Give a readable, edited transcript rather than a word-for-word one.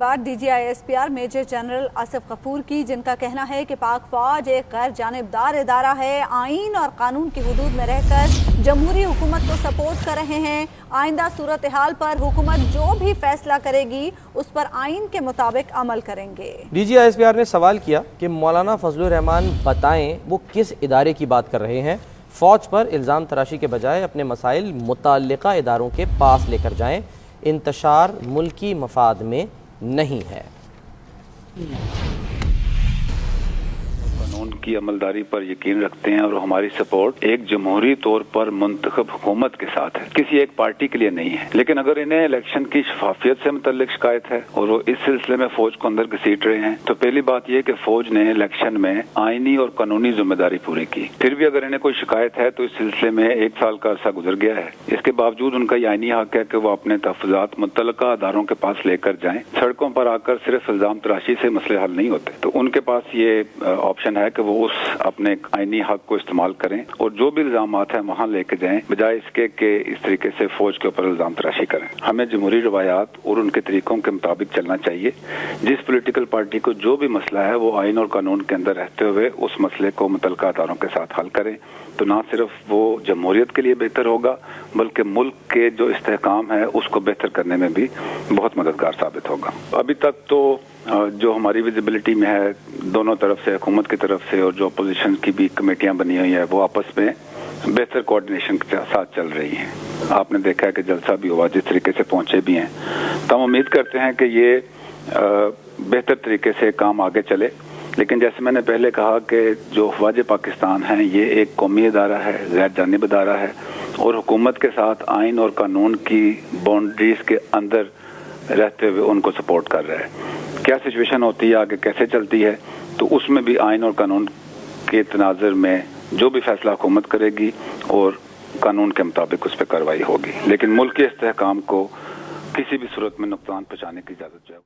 बात DGISPR major general Asif Ghafoor की, जिनका कहना है कि पाक फौज एक गैर जानिबदार इदारा है, आइन और कानून की हुदूद में रहकर जमहूरी हुकूमत को सपोर्ट कर रहे हैं। आइंदा सूरत हाल पर हुकूमत जो भी फैसला करेगी उस पर आइन के मुताबिक अमल करेंगे। DGISPR ने सवाल किया कि मौलाना फजलुर रहमान बताएं वो किस इदारे की बात कर रहे हैं। फौज पर इल्ज़ाम तराशी के बजाय अपने मसाइल मुताल्लिका इदारों के पास लेकर जाएं, इंतशार मुल्की मफाद में नहीं है। कानून की अमलदारी पर यकीन रखते हैं और हमारी सपोर्ट एक जमहूरी तौर पर मुंतखब हुकूमत के साथ है, किसी एक पार्टी के लिए नहीं है। लेकिन अगर इन्हें इलेक्शन की शफाफियत से मुतल्लिक शिकायत है और वो इस सिलसिले में फौज को अंदर घसीट रहे हैं, तो पहली बात यह कि फौज ने इलेक्शन में आईनी और कानूनी जिम्मेदारी पूरी की। फिर भी अगर इन्हें कोई शिकायत है तो इस सिलसिले में 1 साल का अरसा गुजर गया है। इसके बावजूद उनका ये आईनी हक है कि वो अपने तहफ़्फ़ुज़ात मुतल्लिका अदारों के पास लेकर जाएं। सड़कों पर आकर सिर्फ इल्जाम तराशी से मसले हल नहीं होते, तो उनके पास ये ऑप्शन है कि वो उस अपने आईनी हक को इस्तेमाल करें और जो भी इल्जामात हैं वहां लेके जाएं, बजाय इसके कि इस तरीके से फौज के ऊपर इल्जाम तराशी करें। हमें जमहूरी रवायात और उनके तरीकों के मुताबिक चलना चाहिए। जिस पॉलिटिकल पार्टी को जो भी मसला है वो आइन और कानून के अंदर रहते हुए उस मसले को मुतल्लिका अदारों के साथ हल करें, तो ना सिर्फ वो जमहूरियत के लिए बेहतर होगा बल्कि मुल्क के जो इस्तेहकाम है उसको बेहतर करने में भी बहुत मददगार साबित होगा। अभी तक तो जो हमारी विजिबिलिटी में है, दोनों तरफ से, हुकूमत की तरफ से और जो अपोजिशन की भी कमेटियां बनी हुई है, वो आपस में बेहतर कोऑर्डिनेशन के साथ चल रही हैं। आपने देखा है कि जलसा भी हुआ, जिस तरीके से पहुंचे भी हैं, तो हम उम्मीद करते हैं कि ये बेहतर तरीके से काम आगे चले। लेकिन जैसे मैंने पहले कहा कि जो अफवाज पाकिस्तान है ये एक कौमी इदारा है, गैर जानिब इदारा है और हुकूमत के साथ आइन और कानून की बाउंड्रीज के अंदर रहते हुए उनको सपोर्ट कर रहा है। क्या सिचुएशन होती है आगे, कैसे चलती है, तो उसमें भी आइन और कानून के तनाज़ुर में जो भी फैसला हुकूमत करेगी और कानून के मुताबिक उस पर कार्रवाई होगी। लेकिन मुल्क के इस्तेहकाम को किसी भी सूरत में नुकसान पहुँचाने की इजाज़त जो है